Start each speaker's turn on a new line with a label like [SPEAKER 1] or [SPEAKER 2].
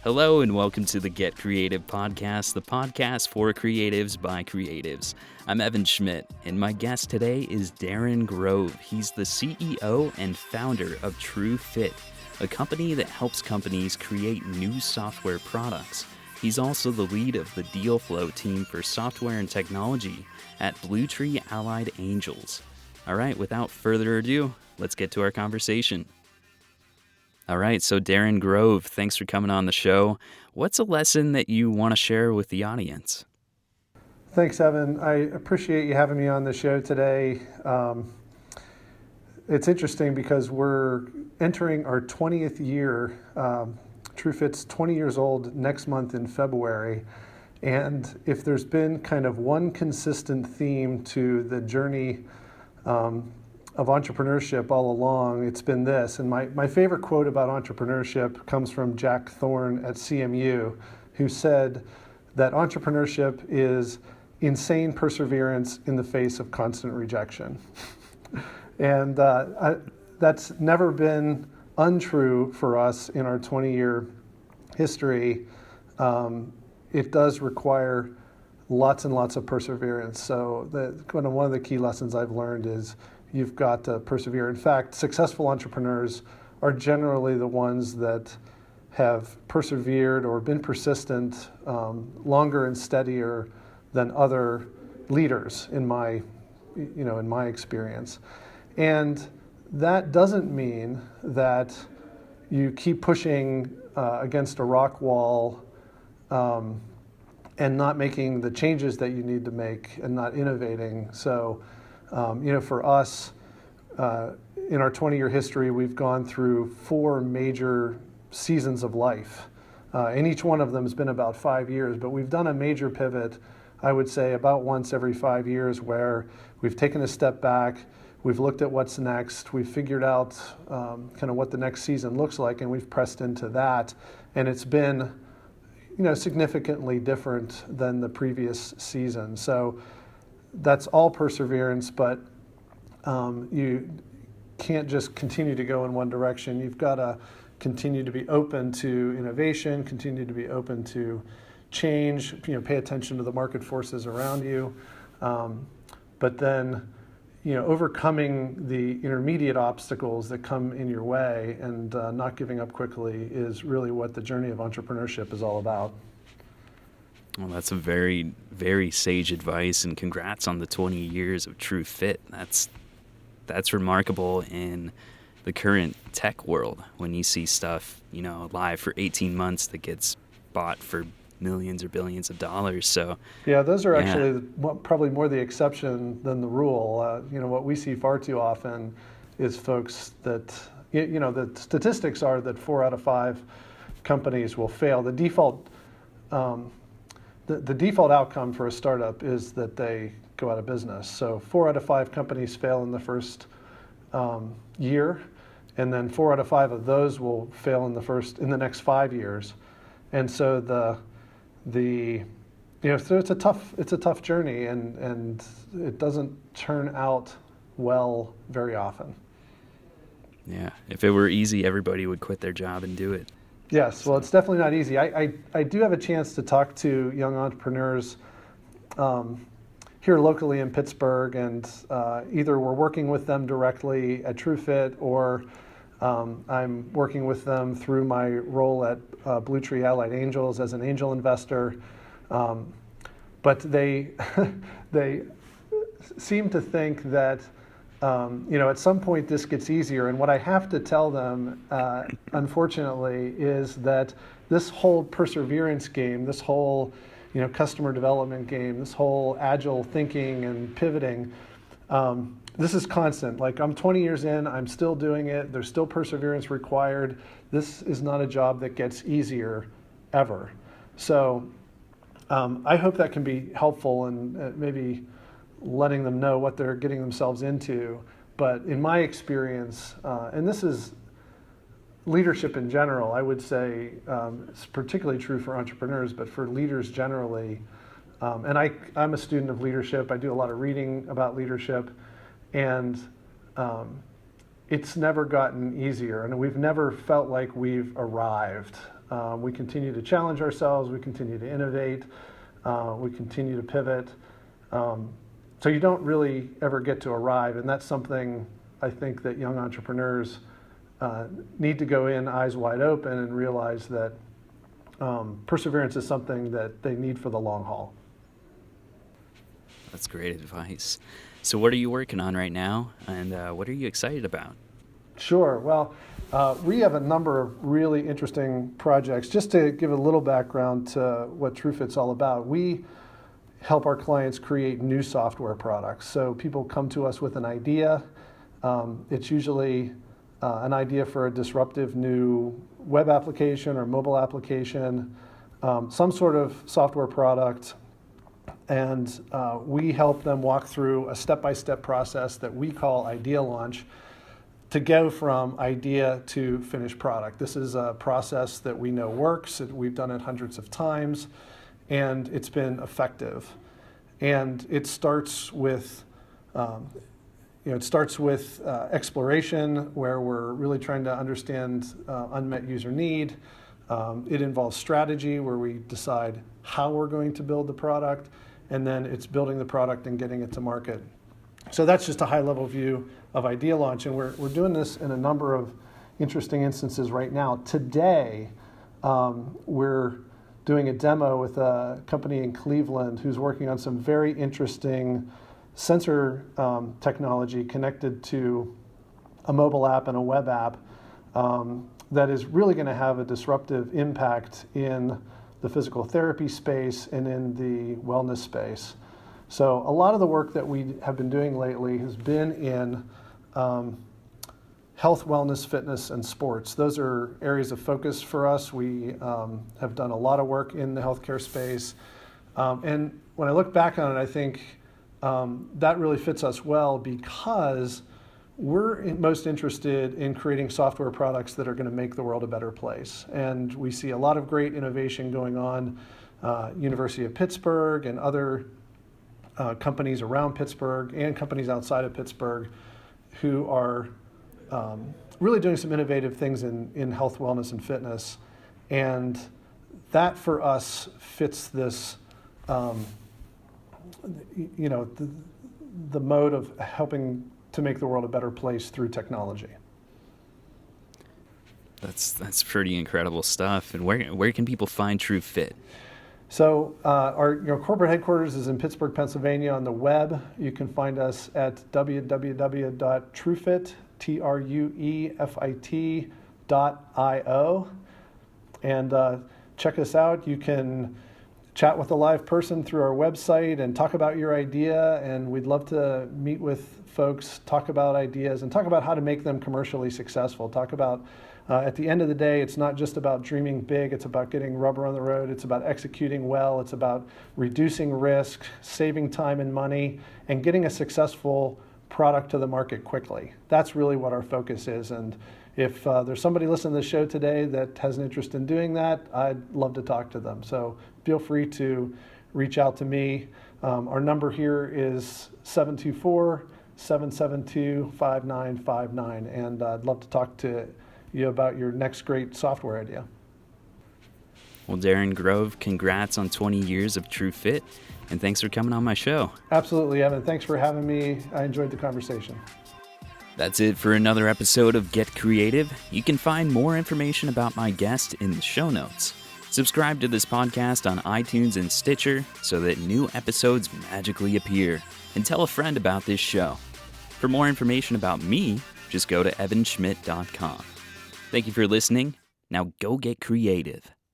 [SPEAKER 1] Hello and welcome to the Get Creative podcast, the podcast for creatives by creatives. I'm Evan Schmidt, and my guest today is Darrin Grove. He's the CEO and founder of True Fit, a company that helps companies create new software products. He's also the lead of the Deal Flow team for software and technology at Bluetree Allied Angels. All right, without further ado, let's get to our conversation. All right, so Darrin Grove, thanks for coming on the show. What's a lesson that you want to share with the audience?
[SPEAKER 2] Thanks, Evan. I appreciate you having me on the show today. It's interesting because we're entering our 20th year. TrueFit's 20 years old next month in February. And if there's been kind of one consistent theme to the journey of entrepreneurship all along, it's been this. And my favorite quote about entrepreneurship comes from Jack Thorne at CMU, who said that entrepreneurship is insane perseverance in the face of constant rejection. And that's never been untrue for us in our 20-year history. It does require lots and lots of perseverance. So one of the key lessons I've learned is you've got to persevere. In fact, successful entrepreneurs are generally the ones that have persevered or been persistent longer and steadier than other leaders in my experience. And that doesn't mean that you keep pushing against a rock wall and not making the changes that you need to make and not innovating. So, for us, in our 20-year history, we've gone through 4 major seasons of life. And each one of them has been about 5 years, but we've done a major pivot, I would say, about once every 5 years, where we've taken a step back, we've looked at what's next, we've figured out kind of what the next season looks like, and we've pressed into that. And it's been, significantly different than the previous season. So that's all perseverance, but you can't just continue to go in one direction. You've got to continue to be open to innovation, continue to be open to change, pay attention to the market forces around you. But then, overcoming the intermediate obstacles that come in your way and not giving up quickly is really what the journey of entrepreneurship is all about.
[SPEAKER 1] Well, that's a very, very sage advice, and congrats on the 20 years of True Fit. That's remarkable in the current tech world when you see stuff, live for 18 months that gets bought for millions or billions of dollars. So
[SPEAKER 2] yeah, those are actually probably more the exception than the rule. What we see far too often is folks that, the statistics are that 4 out of 5 companies will fail. The default the default outcome for a startup is that they go out of business. So 4 out of 5 companies fail in the first year, and then 4 out of 5 of those will fail in the next 5 years. And so so it's a tough journey, and it doesn't turn out well very often.
[SPEAKER 1] Yeah, if it were easy, everybody would quit their job and do it.
[SPEAKER 2] Yes, well, it's definitely not easy. I do have a chance to talk to young entrepreneurs here locally in Pittsburgh, and either we're working with them directly at TrueFit, or I'm working with them through my role at Bluetree Allied Angels as an angel investor. But they they seem to think that at some point this gets easier. And what I have to tell them, unfortunately, is that this whole perseverance game, this whole customer development game, this whole agile thinking and pivoting, this is constant. Like, I'm 20 years in, I'm still doing it. There's still perseverance required. This is not a job that gets easier ever. So I hope that can be helpful in maybe letting them know what they're getting themselves into. But in my experience, and this is leadership in general, I would say it's particularly true for entrepreneurs, but for leaders generally. And I'm a student of leadership. I do a lot of reading about leadership. And it's never gotten easier, and we've never felt like we've arrived. We continue to challenge ourselves. We continue to innovate. We continue to pivot. So you don't really ever get to arrive, and that's something I think that young entrepreneurs need to go in eyes wide open and realize that perseverance is something that they need for the long haul.
[SPEAKER 1] That's great advice. So what are you working on right now, and what are you excited about?
[SPEAKER 2] Sure. Well, we have a number of really interesting projects. Just to give a little background to what TrueFit's all about, we help our clients create new software products. So people come to us with an idea. It's usually an idea for a disruptive new web application or mobile application, some sort of software product, and we help them walk through a step-by-step process that we call idea launch to go from idea to finished product. This is a process that we know works. We've done it hundreds of times, and it's been effective. And it starts with exploration, where we're really trying to understand unmet user need. It involves strategy, where we decide how we're going to build the product, and then it's building the product and getting it to market. So that's just a high-level view of idea launch, and we're doing this in a number of interesting instances right now. Today, we're doing a demo with a company in Cleveland who's working on some very interesting sensor technology connected to a mobile app and a web app that is really going to have a disruptive impact in the physical therapy space and in the wellness space. So a lot of the work that we have been doing lately has been in health, wellness, fitness, and sports. Those are areas of focus for us. We have done a lot of work in the healthcare space. And when I look back on it, I think that really fits us well, because we're most interested in creating software products that are going to make the world a better place. And we see a lot of great innovation going on. University of Pittsburgh and other companies around Pittsburgh and companies outside of Pittsburgh who are really doing some innovative things in health, wellness, and fitness. And that for us fits this, the mode of helping to make the world a better place through technology.
[SPEAKER 1] That's pretty incredible stuff. And where can people find TrueFit?
[SPEAKER 2] So our corporate headquarters is in Pittsburgh, Pennsylvania. On the web, you can find us at www.truefit.io, and check us out. You can chat with a live person through our website and talk about your idea, and we'd love to meet with folks, talk about ideas, and talk about how to make them commercially successful. Talk about at the end of the day, it's not just about dreaming big, it's about getting rubber on the road, it's about executing well, it's about reducing risk, saving time and money, and getting a successful product to the market quickly. That's really what our focus is. And if there's somebody listening to the show today that has an interest in doing that, I'd love to talk to them. So feel free to reach out to me. Our number here is 724-772-5959, and I'd love to talk to you about your next great software idea.
[SPEAKER 1] Well, Darrin Grove, congrats on 20 years of TrueFit, and thanks for coming on my show.
[SPEAKER 2] Absolutely, Evan. Thanks for having me. I enjoyed the conversation.
[SPEAKER 1] That's it for another episode of Get Creative. You can find more information about my guest in the show notes. Subscribe to this podcast on iTunes and Stitcher so that new episodes magically appear. And tell a friend about this show. For more information about me, just go to evanschmidt.com. Thank you for listening. Now go get creative.